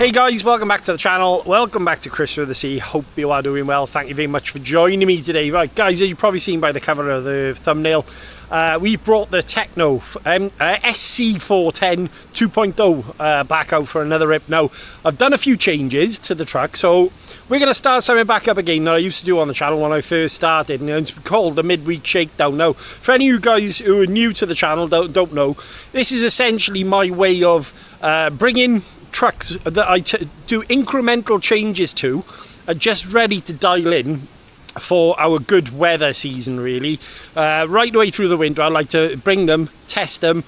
Hey guys, welcome back to the channel. Welcome back to ChriswithaC. Hope you are doing well. Thank you very much for joining me today. Right guys, as you've probably seen by the cover of the thumbnail, we've brought the Tekno SCT410 2.0 back out for another rip. Now, I've done a few changes to the truck, so we're going to start something back up again that I used to do on the channel when I first started, and it's called the Mid-Week Shakedown. Now, for any of you guys who are new to the channel, don't know, this is essentially my way of bringing trucks that I do incremental changes to are just ready to dial in for our good weather season, really. Right away through the winter, I like to bring them, test them,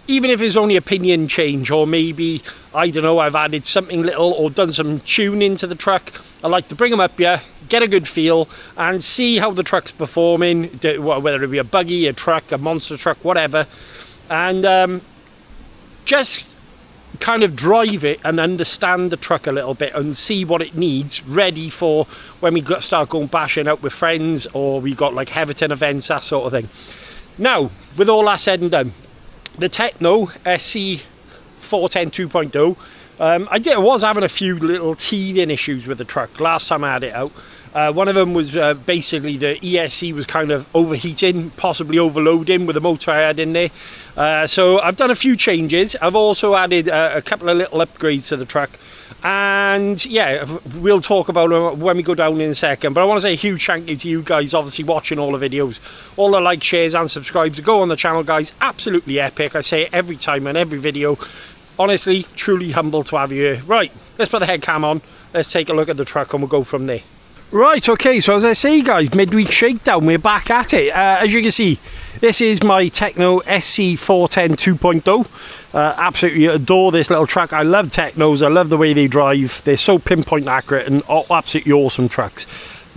even if it's only a pinion change, or maybe, I don't know, I've added something little or done some tuning to the truck. I like to bring them up here, get a good feel, and see how the truck's performing, whether it be a buggy, a truck, a monster truck, whatever, and just kind of drive it and understand the truck a little bit and see what it needs, ready for when we start going bashing out with friends, or we got like Everton events, that sort of thing. Now, with all that said and done, the Tekno SCT410 2.0, I was having a few little teething issues with the truck last time I had it out. One of them was basically the ESC was kind of overheating, possibly overloading with the motor I had in there. So I've done a few changes. I've also added a couple of little upgrades to the truck. And yeah, we'll talk about it when we go down in a second. But I want to say a huge thank you to you guys, obviously watching all the videos. All the likes, shares and subscribes. Go on the channel, guys. Absolutely epic. I say it every time and every video. Honestly, truly humble to have you here. Right, let's put the head cam on. Let's take a look at the truck and we'll go from there. Right, okay, so as I say guys, Midweek Shakedown, we're back at it. As you can see, this is my Tekno SCT410 2.0. Absolutely adore this little truck. I love Teknos, I love the way they drive. They're so pinpoint accurate and absolutely awesome trucks.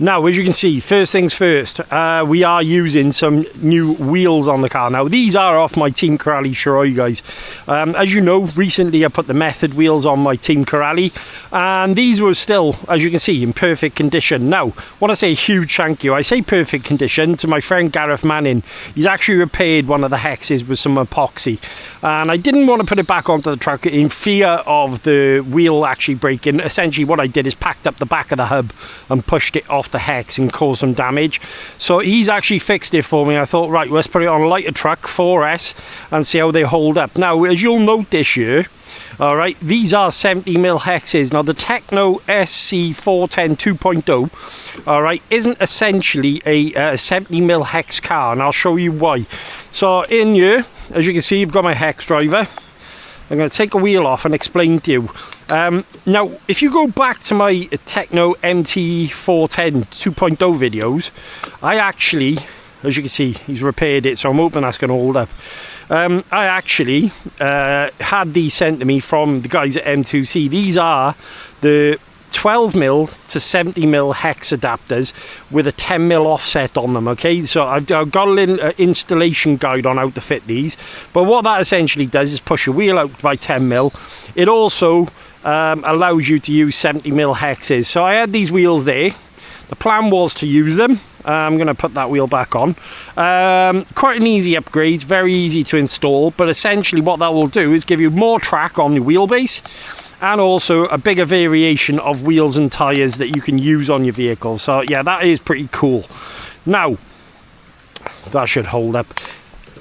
Now, as you can see, first things first, we are using some new wheels on the car. Now, these are off my Team Corrali Shiroi, guys. As you know, recently I put the Method wheels on my Team Corrali, and these were still, as you can see, in perfect condition. Now, I want to say a huge thank you. I say perfect condition to my friend Garth Park. He's actually repaired one of the hexes with some epoxy, and I didn't want to put it back onto the truck in fear of the wheel actually breaking. Essentially, what I did is packed up the back of the hub and pushed it off the hex and caused some damage. So he's actually fixed it for me. I thought, right, let's put it on a lighter truck 4S and see how they hold up. Now, as you'll note this year, all right, these are 70mm hexes. Now, the Tekno SCT410 2.0, all right, isn't essentially a 70mm hex car, and I'll show you why. So in here, as you can see, you've got my hex driver. I'm going to take a wheel off and explain to you. Now, if you go back to my Tekno MT410 2.0 videos, I actually, as you can see, he's repaired it, so I'm hoping that's going to hold up. I actually had these sent to me from the guys at M2C. These are the 12mm to 70mm hex adapters with a 10mm offset on them. Okay, so I've got a little installation guide on how to fit these, but what that essentially does is push your wheel out by 10mm. It also allows you to use 70mm hexes. So I had these wheels there. The plan was to use them. I'm going to put that wheel back on. Quite an easy upgrade, very easy to install, but essentially what that will do is give you more track on the wheelbase, and also a bigger variation of wheels and tyres that you can use on your vehicle. So yeah, that is pretty cool. Now, that should hold up.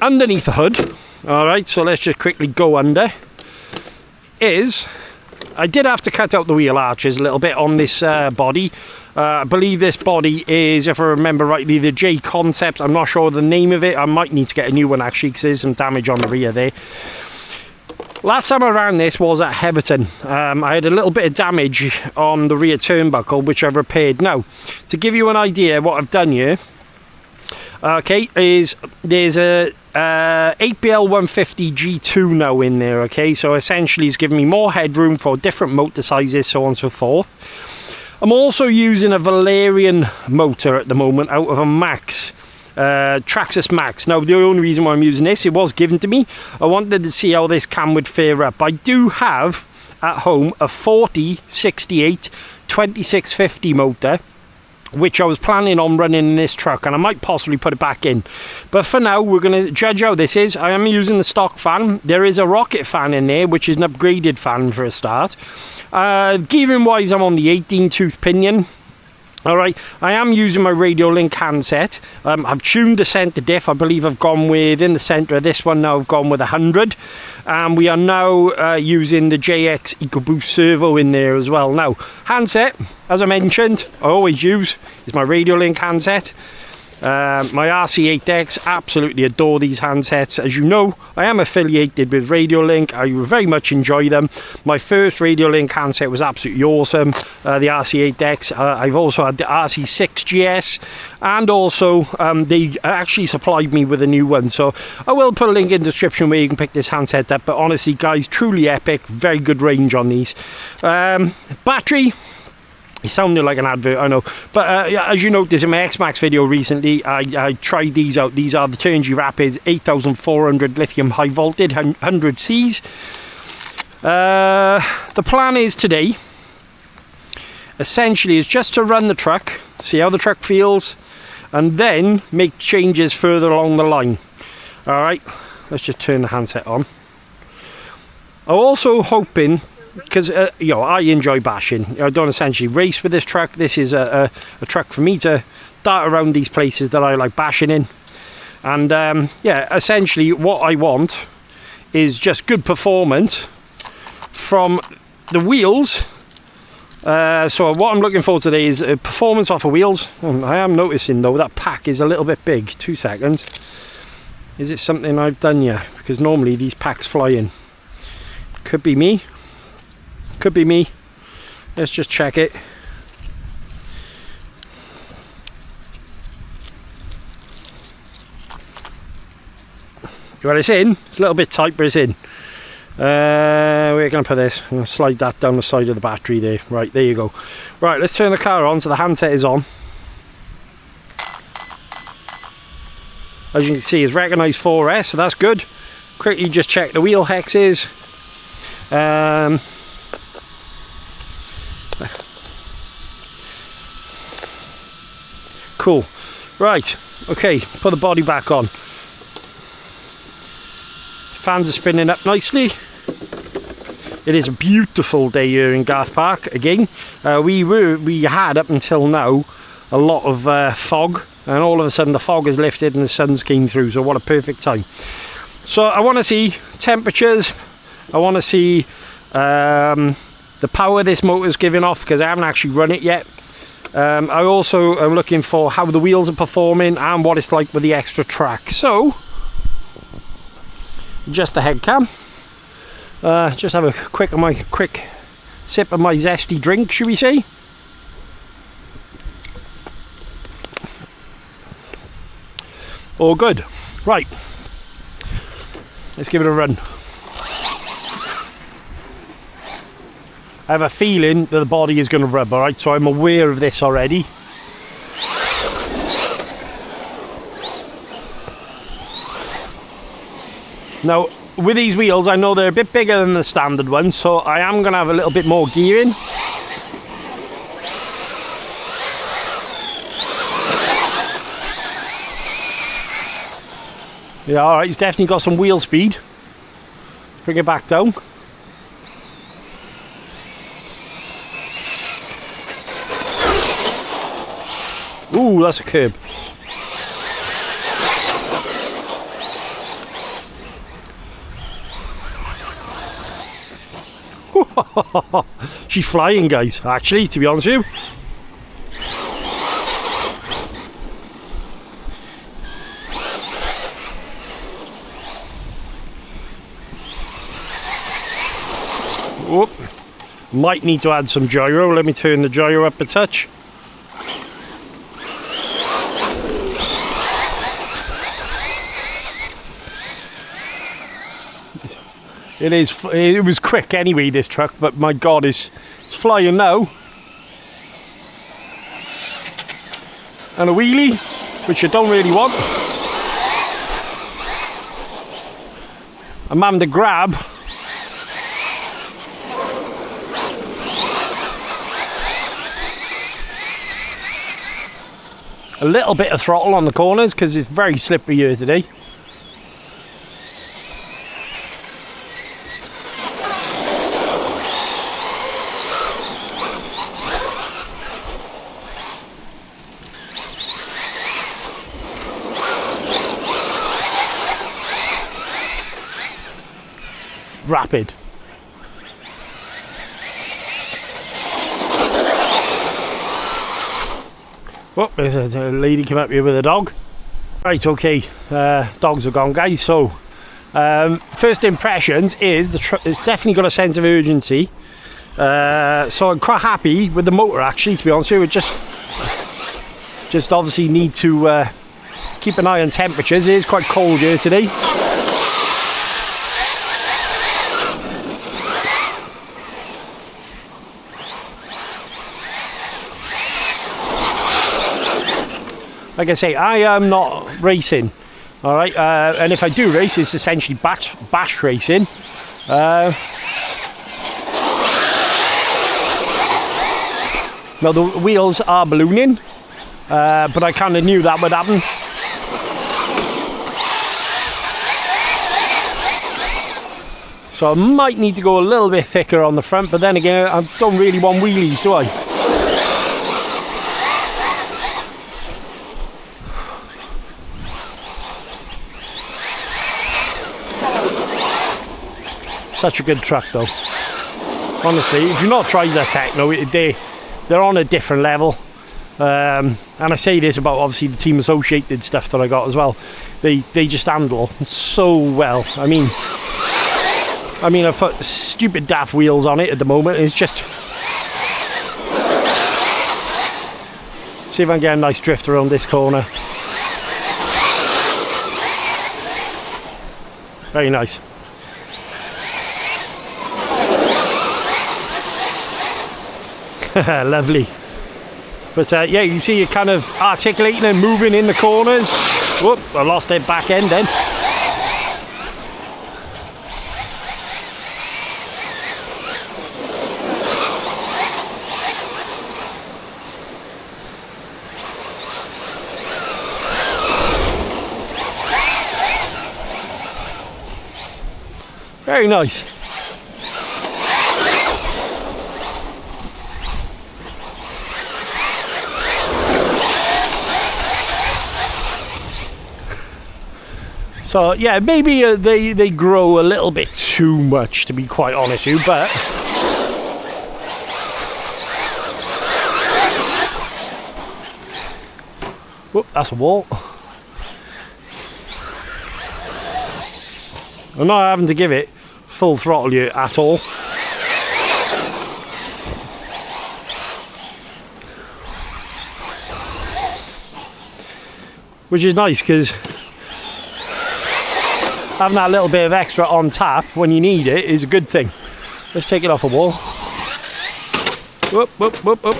Underneath the hood, all right, so let's just quickly go under, I did have to cut out the wheel arches a little bit on this body. I believe this body is, if I remember rightly, the J Concept. I'm not sure the name of it. I might need to get a new one actually, because there's some damage on the rear there. Last time I ran this was at Everton. I had a little bit of damage on the rear turnbuckle, which I've repaired. Now, to give you an idea what I've done here, okay, is there's a 8BL 150 G2 now in there, okay, so essentially it's giving me more headroom for different motor sizes, so on and so forth. I'm also using a Valerian motor at the moment out of a Max, Traxxas Max. Now, the only reason why I'm using this, it was given to me. I wanted to see how this cam would fare up. I do have at home a 4068 2650 motor, which I was planning on running in this truck, and I might possibly put it back in. But for now, we're going to judge how this is. I am using the stock fan. There is a rocket fan in there, which is an upgraded fan for a start. Gearing wise, I'm on the 18 tooth pinion. Alright, I am using my RadioLink handset. I've tuned the centre diff. I believe I've gone with, in the centre of this one now, I've gone with 100. And we are now using the JX EcoBoost servo in there as well. Now, handset, as I mentioned, I always use, is my RadioLink handset. My RC8X, absolutely adore these handsets. As you know, I am affiliated with RadioLink. I very much enjoy them. My first RadioLink handset was absolutely awesome, the RC8X. I've also had the RC6GS, and also they actually supplied me with a new one, so I will put a link in the description where you can pick this handset up. But honestly guys, truly epic, very good range on these. Battery, it sounded like an advert, I know. But as you noticed in my X-Max video recently, I tried these out. These are the Turnsy Rapids 8400 lithium high voltage 100Cs. The plan is today, essentially, is just to run the truck, see how the truck feels, and then make changes further along the line. Alright, let's just turn the handset on. I'm also hoping, because you know, I enjoy bashing. I don't essentially race with this truck. This is a truck for me to dart around these places that I like bashing in. And yeah, essentially what I want is just good performance from the wheels. So what I'm looking for today is performance off of wheels. I am noticing though that pack is a little bit big. 2 seconds. Is it something I've done yet? Because normally these packs fly in. Could be me. Could be me. Let's just check it. Well, it's in. It's a little bit tight, but it's in. We're going to put this. I'm going to slide that down the side of the battery there. Right, there you go. Right, let's turn the car on so the handset is on. As you can see, it's recognised 4S, so that's good. Quickly just check the wheel hexes. Cool. Right, okay, put the body back on. Fans are spinning up nicely. It is a beautiful day here in Garth Park again. We had up until now a lot of fog, and all of a sudden the fog has lifted and the sun's came through, so what a perfect time. So I want to see temperatures. I want to see the power this motor's giving off, because I haven't actually run it yet. I also am looking for how the wheels are performing and what it's like with the extra track. So, just the head cam. Just have a quick sip of my zesty drink, should we say? All good. Right. Let's give it a run. I have a feeling that the body is going to rub, alright, so I'm aware of this already. Now, with these wheels, I know they're a bit bigger than the standard ones, so I am going to have a little bit more gearing. Yeah, alright, he's definitely got some wheel speed. Bring it back down. Ooh, that's a curb. She's flying, guys, actually, to be honest with you. Whoop. Might need to add some gyro. Let me turn the gyro up a touch. It was quick anyway, this truck, but my god, it's flying now. And a wheelie, which you don't really want. I'm having to grab. A little bit of throttle on the corners because it's very slippery here today. rapid. Oh, there's a lady come up here with a dog. Right, okay, dogs are gone, guys. So first impressions is it's definitely got a sense of urgency. So I'm quite happy with the motor, actually, to be honest with you. Just obviously need to keep an eye on temperatures. It is quite cold here today. Like I say, I am not racing, all right, and if I do race, it's essentially bash racing. Now the wheels are ballooning, but I kind of knew that would happen. So I might need to go a little bit thicker on the front, but then again, I don't really want wheelies, do I? Such a good truck though. Honestly, if you've not tried their Tekno, they're on a different level. And I say this about obviously the Team Associated stuff that I got as well. They just handle so well. I mean I've put stupid daft wheels on it at the moment. It's just... See if I can get a nice drift around this corner. Very nice. Lovely. But yeah, you can see it kind of articulating and moving in the corners. Whoop, I lost it back end then. Very nice. So yeah, maybe they grow a little bit too much, to be quite honest with you, but whoop, that's a wall. I'm not having to give it full throttle here at all. Which is nice, because having that little bit of extra on tap when you need it is a good thing. Let's take it off a wall. Whoop, whoop, whoop, whoop.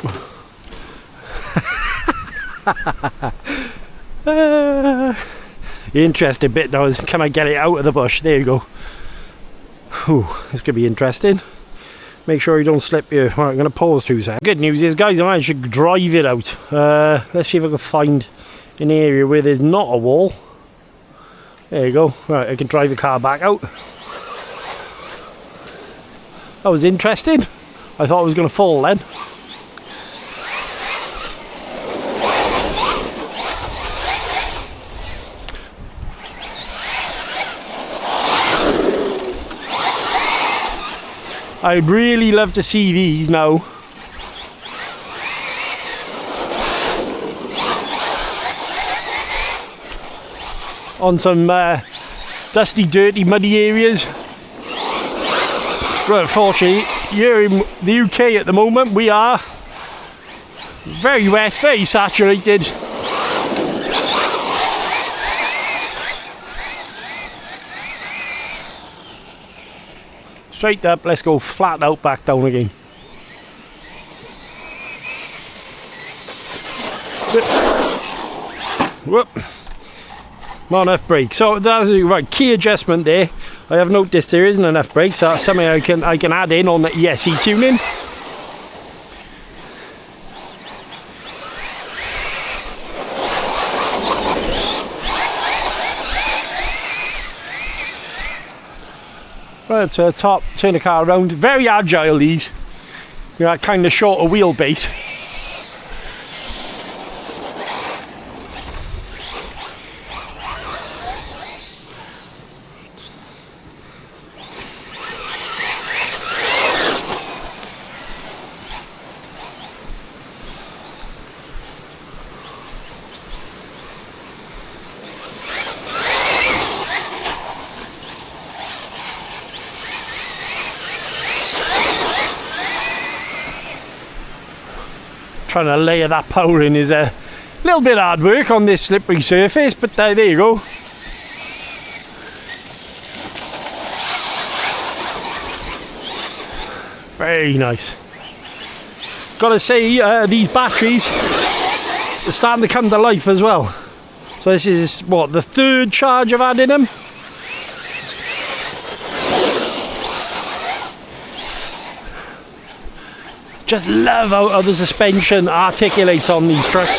The interesting bit now is, can I get it out of the bush? There you go. Whew, this could be interesting. Make sure you don't slip here. Right, I'm going to pause 2 seconds. Good news is, guys, I managed to drive it out. Let's see if I can find an area where there's not a wall. There you go. Right, I can drive the car back out. That was interesting. I thought it was going to fall then. I'd really love to see these now. On some dusty, dirty, muddy areas. But unfortunately, here in the UK at the moment, we are very wet, very saturated. Straight up, let's go flat out, back down again. Whoop. Not enough brake. So that's right, key adjustment there. I have noticed there isn't enough brake, so that's something I can add in on the ESC tuning. Right to the top, turn the car around. Very agile, these. You know, kind of shorter wheelbase. trying to layer that power in is a little bit hard work on this slippery surface, but there you go. Very nice. Gotta say, these batteries are starting to come to life as well. So this is, what, the third charge I've had in them? Just love how the suspension articulates on these trucks.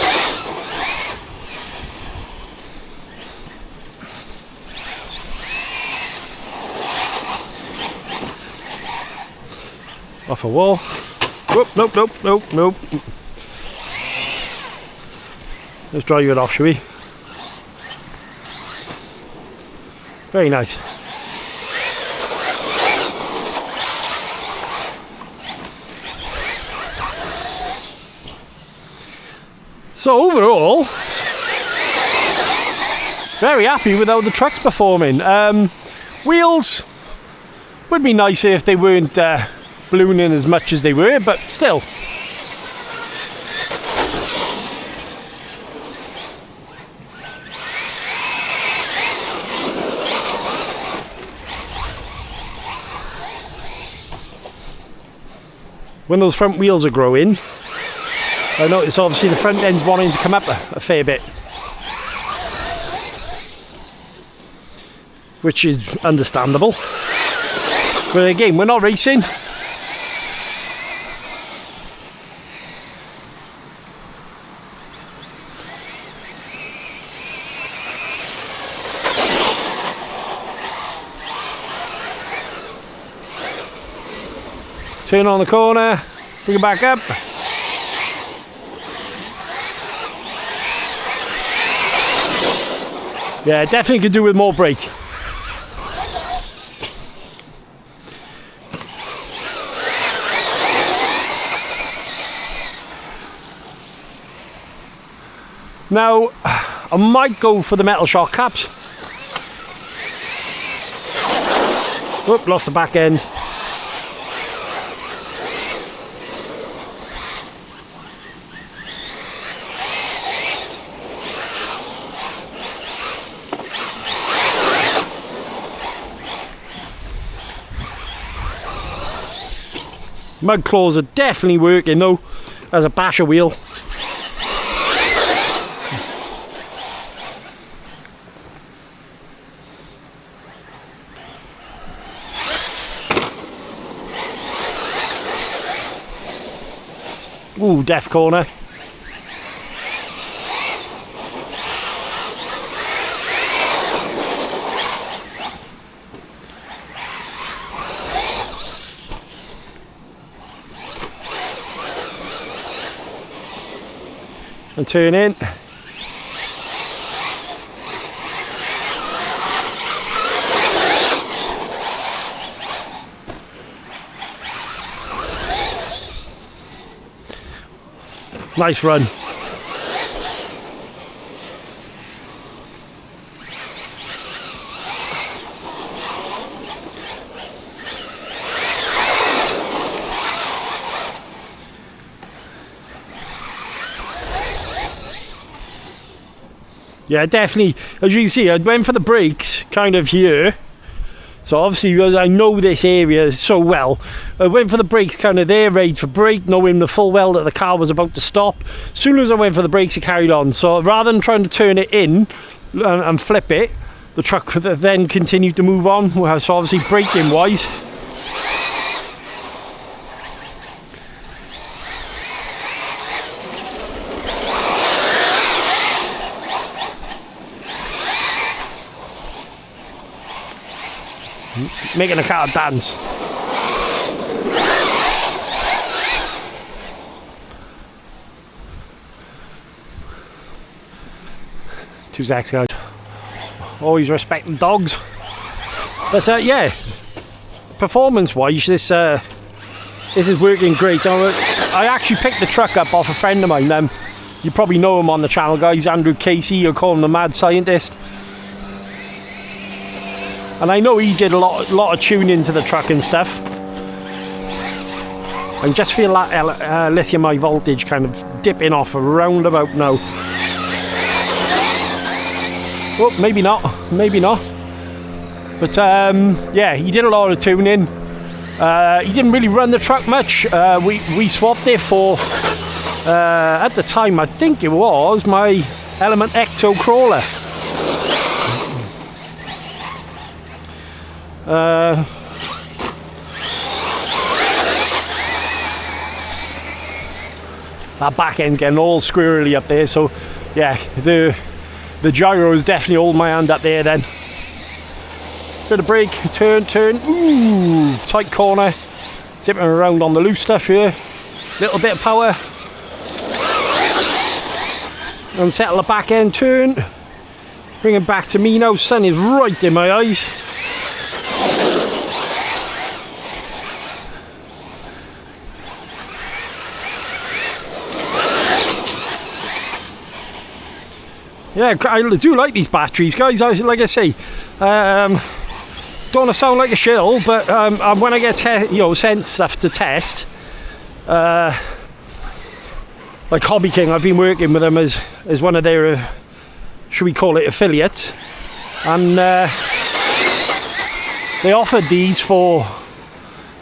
Off a wall. Whoop, nope, nope, nope, nope. Let's dry it off, shall we? Very nice. So overall, very happy with how the truck's performing. Wheels would be nicer if they weren't ballooning as much as they were, but still. When those front wheels are growing, I notice obviously the front end's wanting to come up a fair bit, which is understandable. But again, we're not racing. Turn on the corner, bring it back up. Yeah, definitely could do with more brake. Now, I might go for the metal shock caps. Whoop, lost the back end. Mud claws are definitely working though, as a basher wheel. Ooh, death corner. And turn in. Nice run. Yeah, definitely. As you can see, I went for the brakes kind of here. So obviously, because I know this area so well, I went for the brakes kind of there, ready for brake, knowing the full well that the car was about to stop. As soon as I went for the brakes, it carried on. So rather than trying to turn it in and flip it, the truck then continued to move on. So obviously, braking wise, making the car dance. Two seconds, guys. Always respecting dogs. But yeah, performance-wise, this is working great. I actually picked the truck up off a friend of mine. You probably know him on the channel, guys. Andrew Casey. You call him the Mad Scientist. And I know he did a lot of tuning to the truck and stuff. I just feel that lithium high voltage kind of dipping off around about now. Oh, maybe not, but yeah, he did a lot of tuning. He didn't really run the truck much. We swapped it for at the time I think it was my Element Ecto crawler. That back end's getting all squirrely up there, so yeah, the gyro is definitely holding my hand up there then. Bit of brake, turn, ooh, tight corner, zipping around on the loose stuff here, little bit of power, and settle the back end, turn, bring it back to me now, sun is right in my eyes. Yeah, I do like these batteries, guys. Like I say, don't want to sound like a shill, but when I get sent stuff to test, like Hobby King, I've been working with them as one of their, should we call it, affiliates, and they offered these for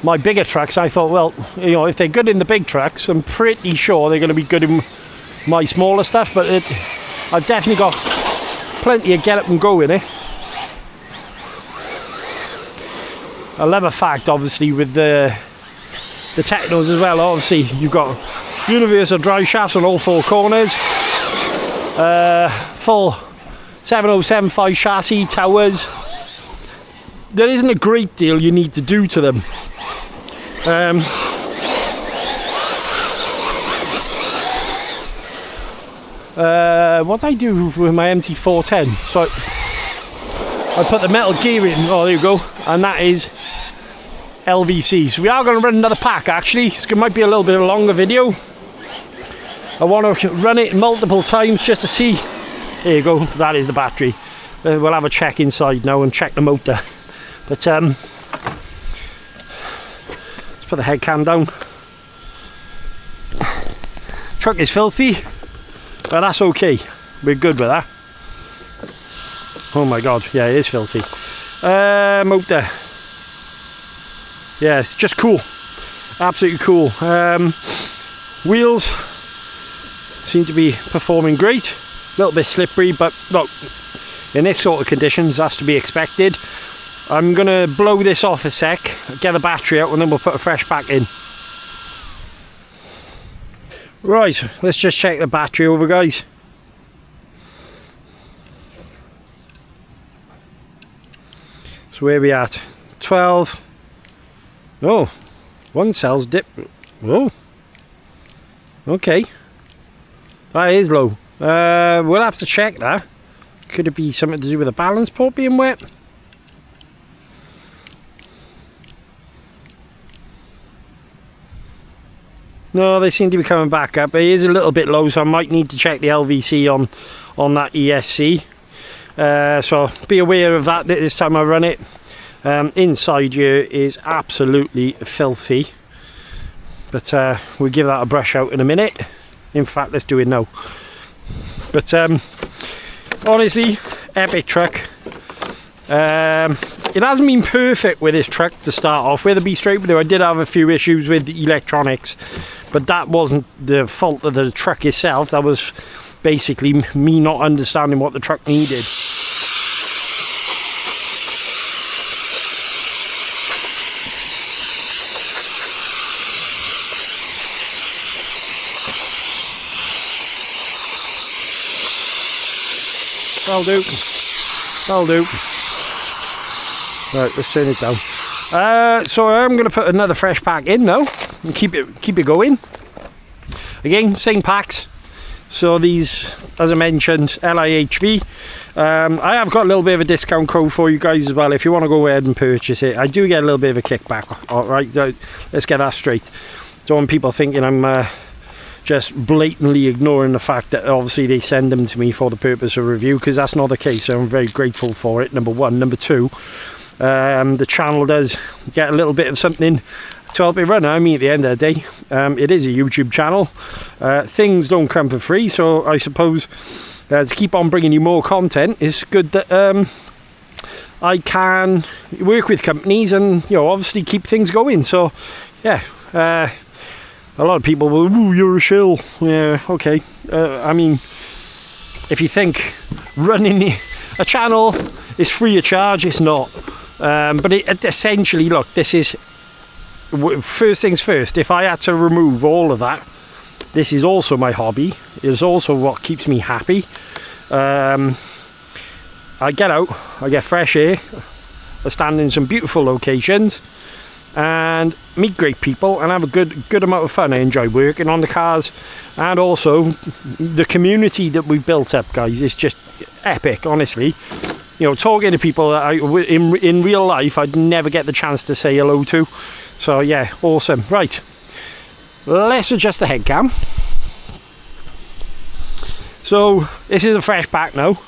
my bigger trucks. I thought, well, if they're good in the big trucks, I'm pretty sure they're going to be good in my smaller stuff, but I've definitely got plenty of get up and go in it. I love a fact, obviously, with the Teknos as well. Obviously, you've got universal drive shafts on all four corners, full 7075 chassis, towers. There isn't a great deal you need to do to them. What I do with my MT410, so I put the metal gear in, oh there you go, and that is LVC. So we are going to run another pack actually. It might be a little bit of a longer video. I want to run it multiple times just to see. There you go, that is the battery. We'll have a check inside now and check the motor. But let's put the head cam down. Truck is filthy, but that's okay. We're good with that. Oh my god, yeah, it is filthy. Motor. Yeah, it's just cool. Absolutely cool. Wheels seem to be performing great. A little bit slippery, but look, in this sort of conditions, that's to be expected. I'm gonna blow this off a sec, get the battery out, and then we'll put a fresh pack in. Right, let's just check the battery over, guys. So where are we at? 12. Oh, one cell's dip. Oh, okay. That is low. We'll have to check that. Could it be something to do with the balance port being wet? No, they seem to be coming back up. It is a little bit low, so I might need to check the LVC on that ESC. So be aware of that this time I run it. Inside here is absolutely filthy, but we'll give that a brush out in a minute. In fact, let's do it now. But honestly, epic truck. It hasn't been perfect with this truck to start off with, to be straight with you. I did have a few issues with the electronics, but that wasn't the fault of the truck itself. That was basically me not understanding what the truck needed. That'll do. That'll do. Right, let's turn it down. So I'm going to put another fresh pack in now and keep it going. Again, same packs. So these, as I mentioned, LIHV. I have got a little bit of a discount code for you guys as well if you want to go ahead and purchase it. I do get a little bit of a kickback. All right, so let's get that straight. Don't want people thinking I'm just blatantly ignoring the fact that obviously they send them to me for the purpose of review, because that's not the case. So I'm very grateful for it, number one. Number two, the channel does get a little bit of something to help it run. I mean, at the end of the day, it is a YouTube channel. Things don't come for free, so I suppose to keep on bringing you more content, it's good that I can work with companies and, you know, obviously keep things going. So yeah, a lot of people will, ooh, you're a shill. Yeah, okay. I mean, if you think running a channel is free of charge, it's not. But it essentially, look, this is, first things first, if I had to remove all of that, this is also my hobby. It's also what keeps me happy. I get out, I get fresh air, I stand in some beautiful locations and meet great people and have a good amount of fun. I enjoy working on the cars, and also the community that we've built up, guys, is just epic, honestly. You know, talking to people that in real life I'd never get the chance to say hello to. So yeah, awesome. Right, let's adjust the head cam. So this is a fresh pack now.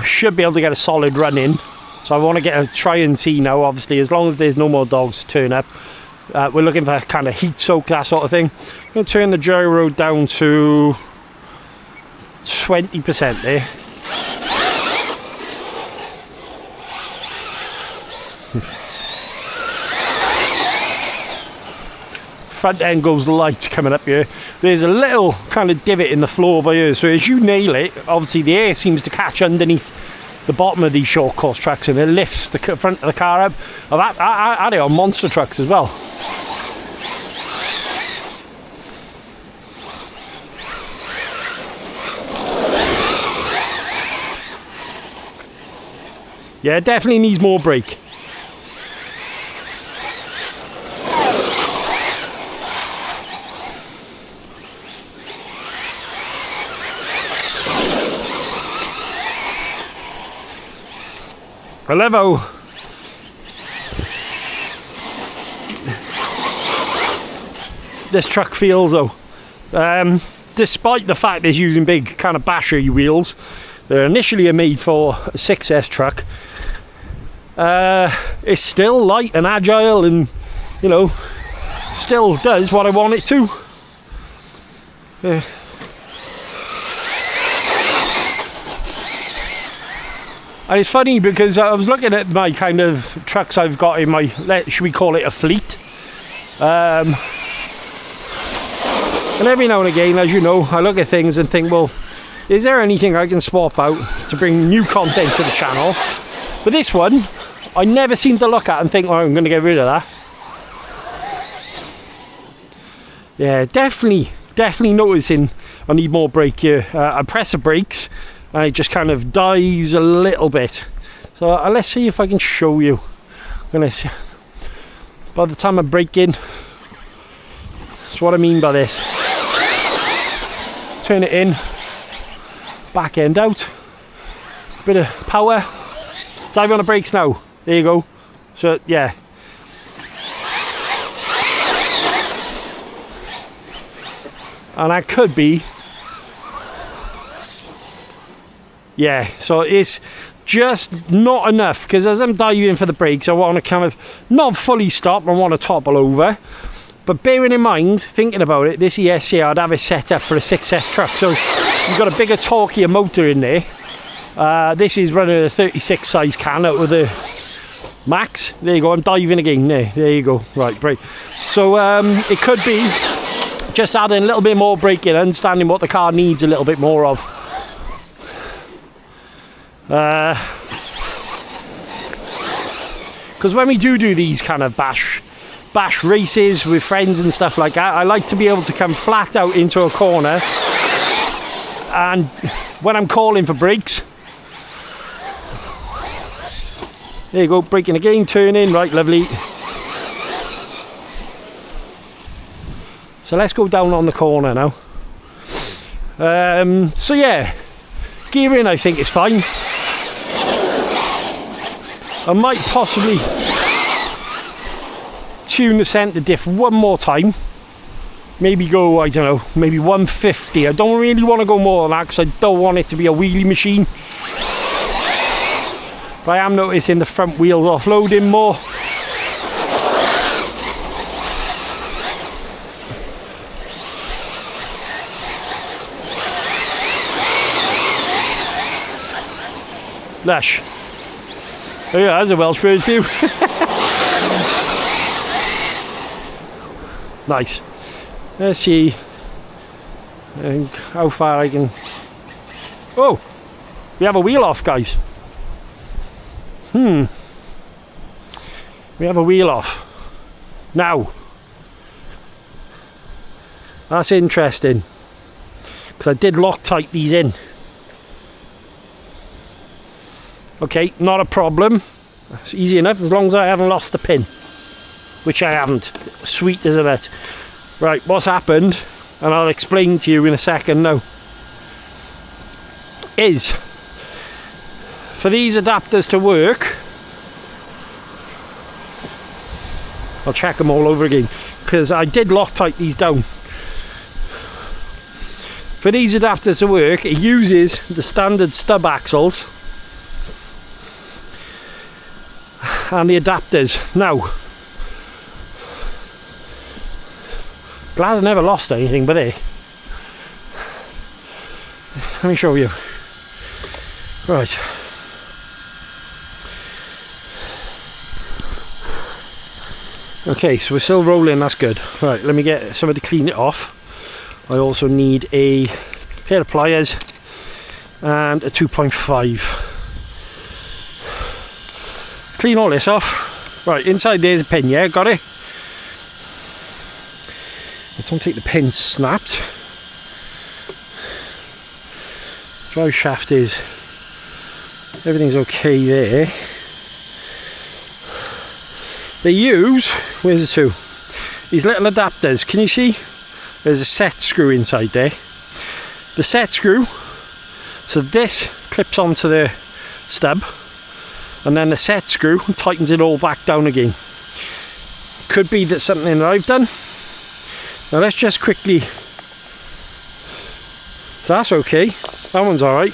Should be able to get a solid run in. So I want to try and see now, obviously, as long as there's no more dogs turn up. We're looking for kind of heat soak, that sort of thing. I'm going to turn the gyro down to 20% there. Front end goes light coming up here. There's a little kind of divot in the floor by here, so as you nail it, obviously the air seems to catch underneath the bottom of these short course tracks and it lifts the front of the car up. I had it on monster trucks as well. Yeah, it definitely needs more brake. I love how this truck feels though. Despite the fact it's using big kind of battery wheels, they're initially made for a 6S truck. It's still light and agile and, you know, still does what I want it to. And it's funny because I was looking at my kind of trucks I've got in my, should we call it a fleet? And every now and again, as you know, I look at things and think, well, is there anything I can swap out to bring new content to the channel? But this one, I never seem to look at and think, oh, I'm going to get rid of that. Yeah, definitely noticing I need more brake here. I press the brakes and it just kind of dives a little bit. So let's see if I can show you. I'm gonna see. By the time I brake in, that's what I mean by this. Turn it in, back end out, bit of power, dive on the brakes now. There you go. So yeah. And that could be, yeah, so it's just not enough, because as I'm diving for the brakes I want to kind of not fully stop, I want to topple over. But bearing in mind, thinking about it, this ESC I'd have it set up for a 6S truck, so you've got a bigger torquier motor in there. This is running a 36 size can out with the max. There you go, I'm diving again, there you go, right, brake. So it could be just adding a little bit more braking, understanding what the car needs a little bit more of. Because when we do these kind of bash races with friends and stuff like that, I like to be able to come flat out into a corner, and when I'm calling for brakes, there you go, braking again, turning, right, lovely. So let's go down on the corner now. So yeah, gearing I think is fine. I might possibly tune the centre diff one more time. Maybe go, I don't know, maybe 150. I don't really want to go more than that because I don't want it to be a wheelie machine. But I am noticing the front wheels offloading more. Lush. Oh yeah, there's a Welsh bird's view. Nice. Let's see how far I can... Oh! We have a wheel off, guys. We have a wheel off. Now. That's interesting. Because I did Loctite these in. Okay, not a problem. That's easy enough as long as I haven't lost the pin. Which I haven't. Sweet as a nut. Right, what's happened, and I'll explain to you in a second now, is for these adapters to work, I'll check them all over again because I did Loctite these down. For these adapters to work, it uses the standard stub axles and the adapters. Now, glad I never lost anything, but let me show you. Right. Okay, so we're still rolling, that's good. Right, let me get somebody to clean it off. I also need a pair of pliers and a 2.5. Let's clean all this off. Right, inside there's a pin, yeah, got it? I don't think the pin's snapped. Drive shaft is, everything's okay there. They use, where's the two? These little adapters, can you see? There's a set screw inside there. The set screw, so this clips onto the stub, and then the set screw tightens it all back down again. Could be that something that I've done. Now let's just quickly, so that's okay, that one's alright.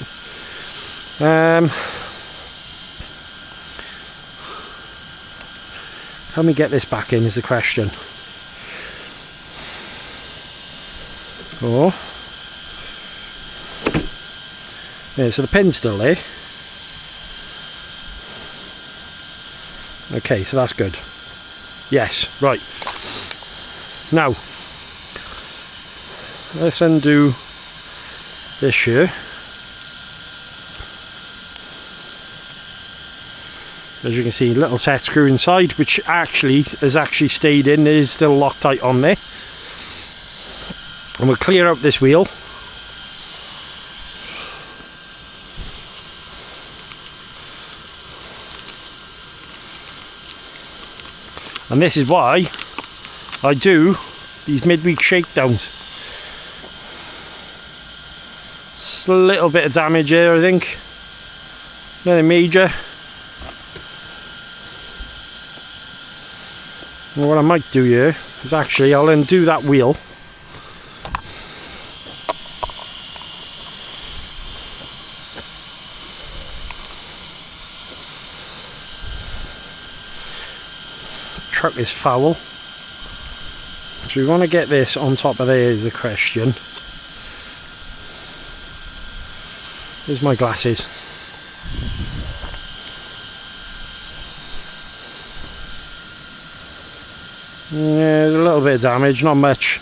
How me get this back in is the question. Oh, yeah, so the pin's still there. Okay, so that's good. Yes, right. Now, let's undo this here. As you can see, little set screw inside, which actually has stayed in. There is still Loctite on there. And we'll clear out this wheel. And this is why I do these midweek shakedowns. It's a little bit of damage here, I think. Nothing major. And what I might do here is actually I'll undo that wheel. Truck is foul. So we want to get this on top of there is the question. Here's my glasses. Yeah, there's a little bit of damage, not much.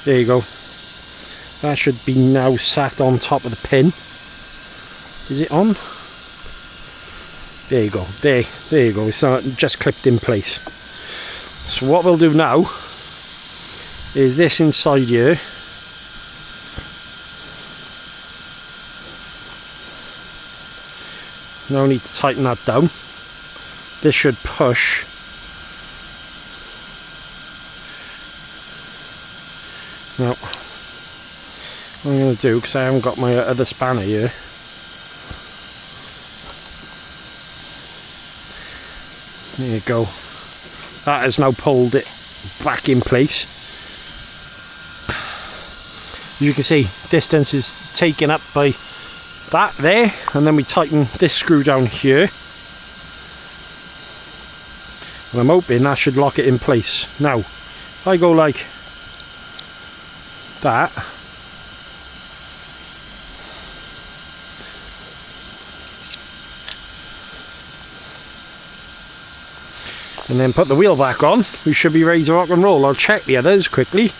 There you go. That should be now sat on top of the pin. Is it on? There you go. There you go. It's not just clipped in place. So what we'll do now is this inside here. Now we need to tighten that down. This should push. Now, what I'm going to do, because I haven't got my other spanner here, there you go. That has now pulled it back in place. As you can see, distance is taken up by that there, and then we tighten this screw down here. And I'm hoping that should lock it in place. Now, if I go like that, and then put the wheel back on, we should be ready to rock and roll. I'll check the others quickly.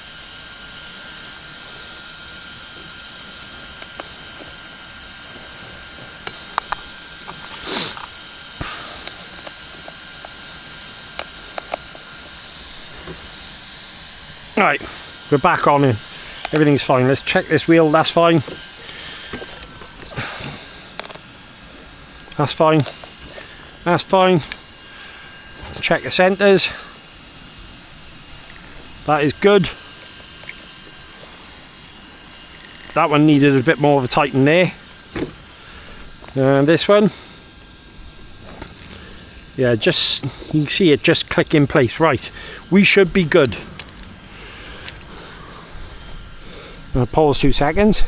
Right, we're back on it. Everything's fine. Let's check this wheel. That's fine. That's fine. That's fine. Check the centres. That is good. That one needed a bit more of a tighten there. And this one, yeah, just, you can see it just click in place. Right, we should be good. I'll pause 2 seconds.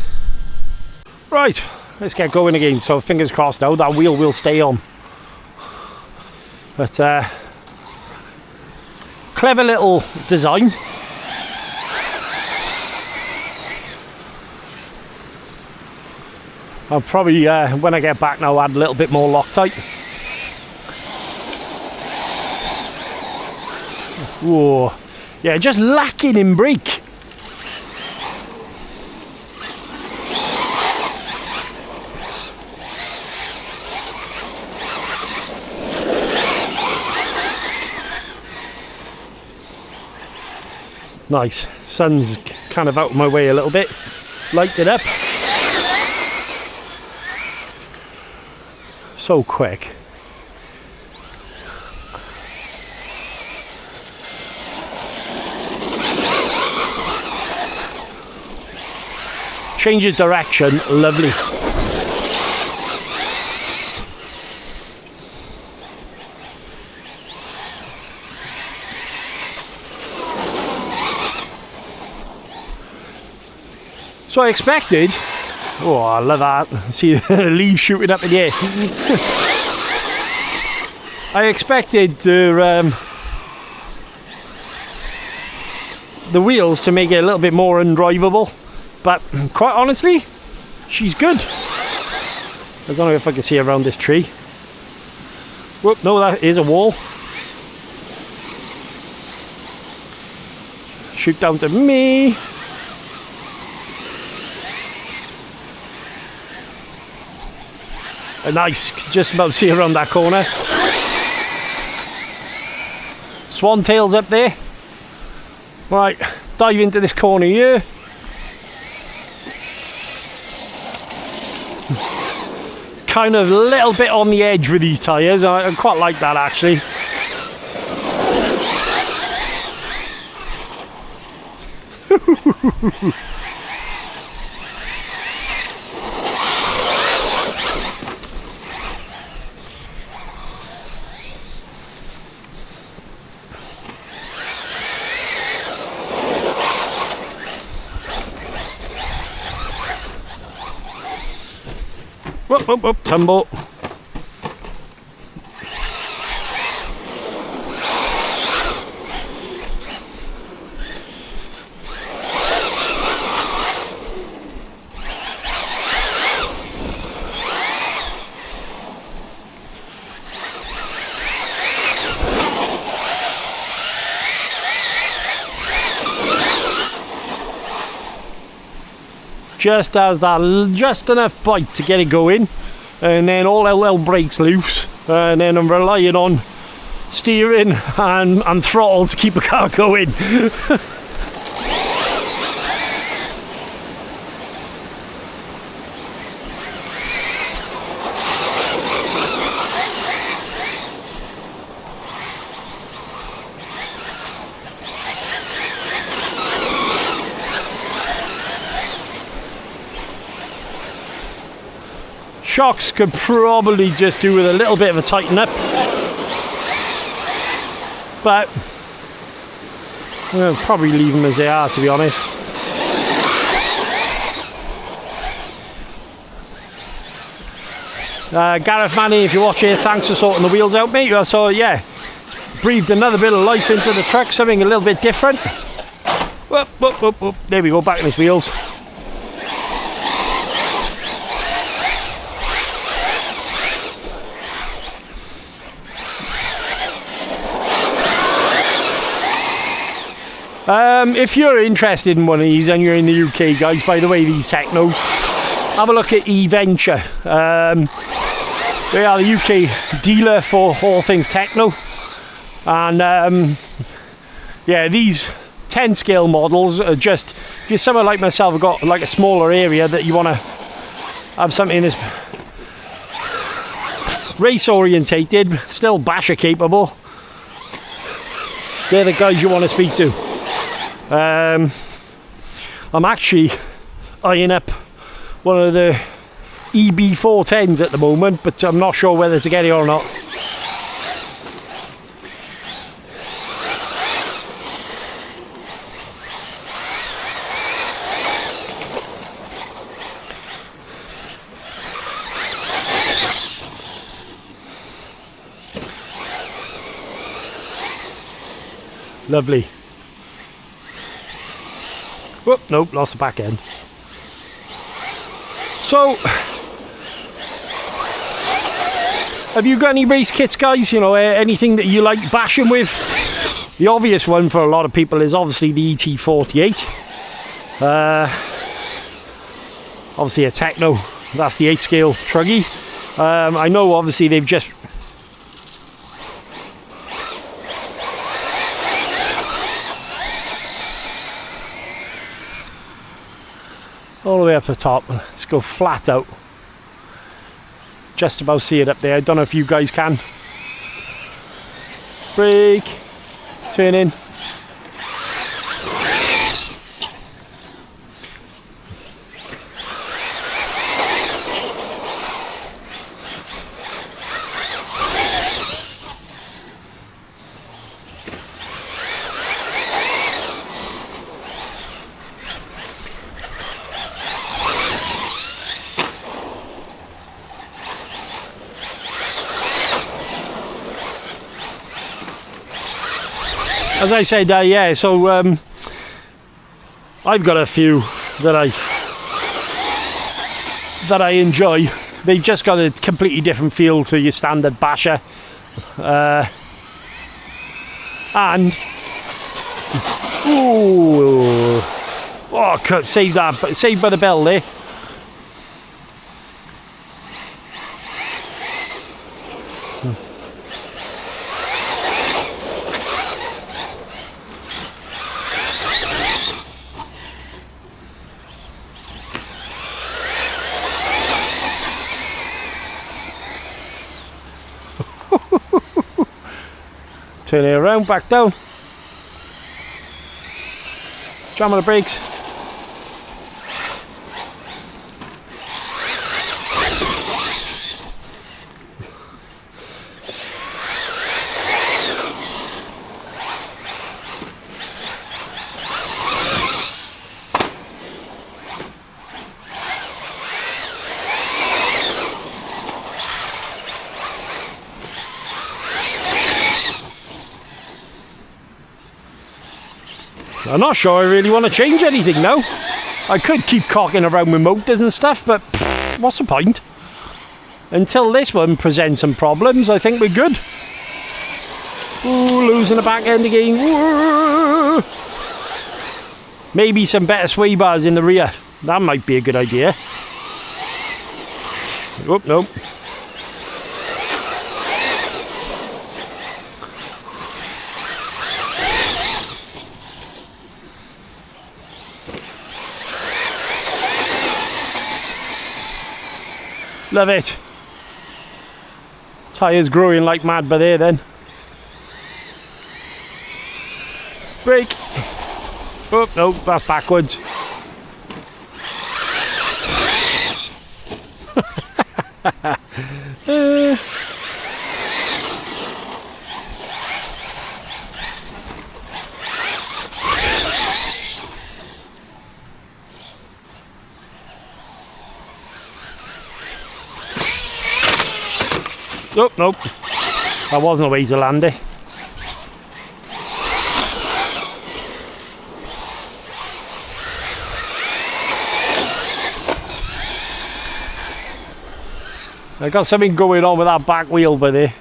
Right, let's get going again. So fingers crossed now that wheel will stay on. But clever little design. I'll probably, when I get back now, add a little bit more Loctite. Whoa, yeah, just lacking in brake. Nice, sun's kind of out of my way a little bit, light it up. So quick. Changes direction, lovely. So I expected, oh, I love that. See the leaves shooting up in the air. I expected the wheels to make it a little bit more undrivable, but quite honestly, she's good. I don't know if I can see around this tree. Whoop, no, that is a wall. Shoot down to me. Nice, just about see around that corner. Swan tails up there. Right, dive into this corner here. Kind of a little bit on the edge with these tyres. I quite like that actually. Whoop, whoop, whoop, tumble. Just has that, just enough bite to get it going, and then all hell breaks loose, and then I'm relying on steering and throttle to keep the car going. Shocks could probably just do with a little bit of a tighten up, but we'll probably leave them as they are, to be honest. Gareth Manny, if you're watching, thanks for sorting the wheels out, mate. So yeah, breathed another bit of life into the truck, something a little bit different. Whoop, whoop, whoop, whoop. There we go, back in his wheels. If you're interested in one of these and you're in the UK, guys, by the way, these Teknos, have a look at eVenture. They are the UK dealer for all things Tekno, and yeah, these 10 scale models are just, if you're someone like myself who've got like a smaller area that you want to have something that's race orientated, still basher capable, they're the guys you want to speak to. I'm actually eyeing up one of the EB410s at the moment, but I'm not sure whether to get it or not. Lovely. Whoop, nope, lost the back end. So, have you got any race kits, guys? You know, anything that you like bashing with? The obvious one for a lot of people is obviously the ET48. Obviously a Tekno, that's the 8 scale truggy. I know obviously they've just... all the way up the top. Let's go flat out. Just about see it up there. I don't know if you guys can. Brake. Turn in. As I said, yeah, so I've got a few that I enjoy. They've just got a completely different feel to your standard basher. And ooh, oh, save that, saved by the bell there. Turn it around, back down. Jam on the brakes. I'm not sure I really want to change anything now. I could keep cocking around with motors and stuff, but what's the point? Until this one presents some problems, I think we're good. Ooh, losing the back end again. Ooh. Maybe some better sway bars in the rear. That might be a good idea. Oh, nope. Love it. Tyres growing like mad by there then. Brake. Oh, no, that's backwards. Oh, nope. That wasn't a way to land it. I got something going on with that back wheel by there.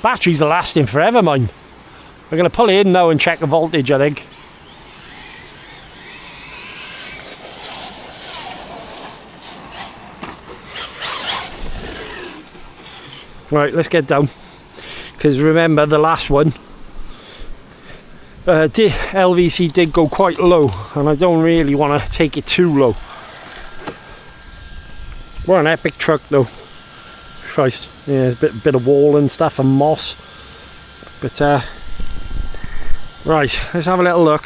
Batteries are lasting forever, mine. I'm going to pull it in now and check the voltage, I think. Right, let's get down. Because remember, the last one, LVC did go quite low, and I don't really want to take it too low. We're an epic truck though. Christ, yeah, there's a bit of wall and stuff and moss. But right, let's have a little look.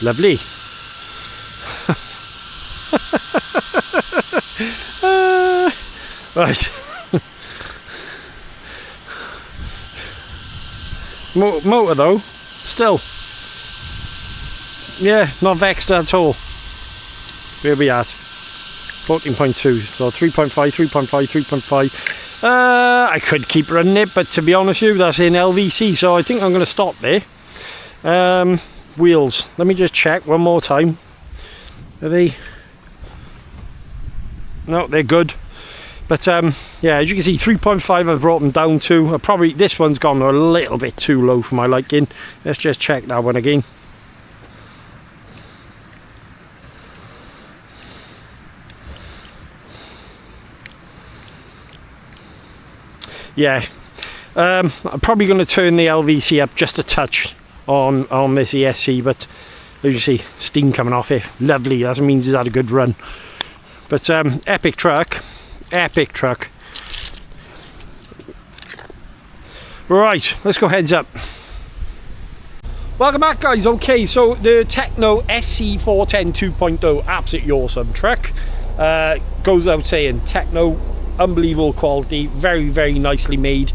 Lovely. Right. Motor though, still. Yeah, not vexed at all. Where are we at? 14.2, so 3.5, 3.5, 3.5. I could keep running it, but to be honest with you, that's in LVC, so I think I'm going to stop there. Wheels, let me just check one more time. Are they? No, they're good. But yeah, as you can see, 3.5 I've brought them down to. Probably this one's gone a little bit too low for my liking. Let's just check that one again. Yeah, I'm probably going to turn the LVC up just a touch on this ESC, but as you see, steam coming off it. Lovely, that means it's had a good run. But epic truck. Epic truck. Right, let's go heads up. Welcome back, guys. Okay, so the Tekno SCT410 2.0, absolutely awesome truck. Goes out saying, Tekno, unbelievable quality, very, very nicely made.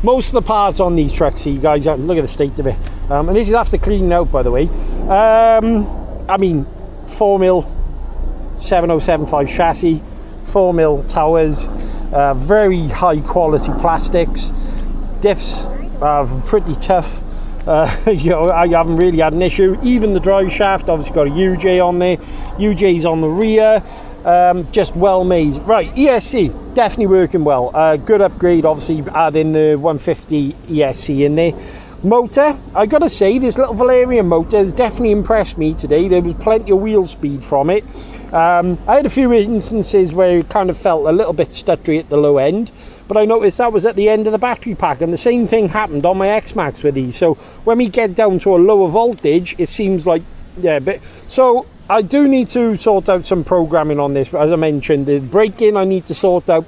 Most of the parts on these trucks, see, guys, look at the state of it. And this is after cleaning out, by the way. I mean, 4mm 7075 chassis, 4mm towers, very high quality plastics. Diffs are pretty tough. You know, I haven't really had an issue. Even the drive shaft, obviously got a UJ on there. UJ's on the rear. Just well made. Right, ESC definitely working well. Good upgrade, obviously adding the 150 ESC in there. Motor, I gotta say, this little Valerian motor has definitely impressed me today. There was plenty of wheel speed from it. I had a few instances where it kind of felt a little bit stuttery at the low end, but I noticed that was at the end of the battery pack, and the same thing happened on my X-Max with these. So when we get down to a lower voltage, it seems like, yeah, but so I do need to sort out some programming on this. As I mentioned, the braking I need to sort out.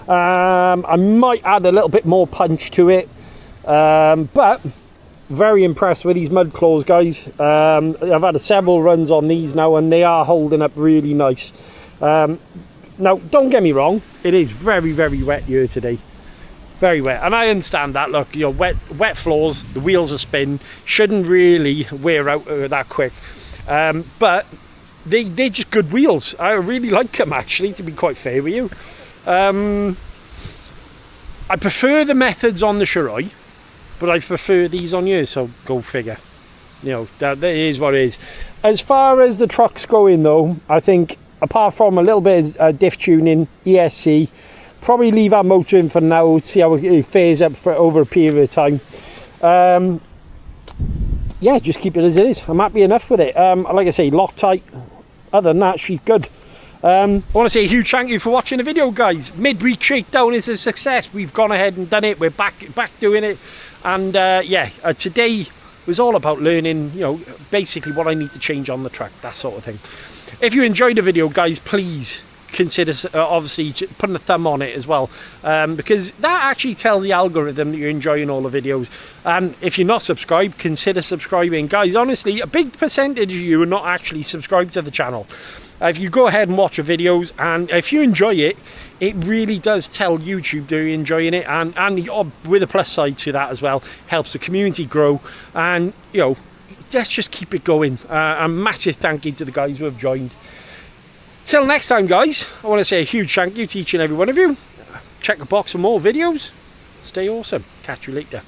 I might add a little bit more punch to it, but very impressed with these mud claws, guys. I've had several runs on these now, and they are holding up really nice. Now, don't get me wrong, it is very, very wet here today. Very wet, and I understand that. Look, you know, wet floors, the wheels are spin, shouldn't really wear out that quick. But they're just good wheels. I really like them, actually, to be quite fair with you. I prefer the methods on the Shirai, but I prefer these on yours, so go figure. You know, that is what it is. As far as the trucks going though, I think apart from a little bit of diff tuning, ESC, probably leave our motor in for now, see how it fares up for over a period of time. Yeah, just keep it as it is. I'm happy enough with it. Like I say, Loctite. Other than that, she's good. I want to say a huge thank you for watching the video, guys. Midweek Shakedown is a success. We've gone ahead and done it. We're back doing it. And yeah, today was all about learning, you know, basically what I need to change on the truck, that sort of thing. If you enjoyed the video, guys, please consider obviously putting a thumb on it as well, because that actually tells the algorithm that you're enjoying all the videos. And if you're not subscribed, consider subscribing, guys. Honestly, a big percentage of you are not actually subscribed to the channel. If you go ahead and watch the videos, and if you enjoy it, it really does tell YouTube that you're enjoying it, and with a plus side to that as well, helps the community grow. And you know, let's just keep it going. A massive thank you to the guys who have joined. Till next time, guys, I want to say a huge thank you to each and every one of you. Check the box for more videos. Stay awesome. Catch you later.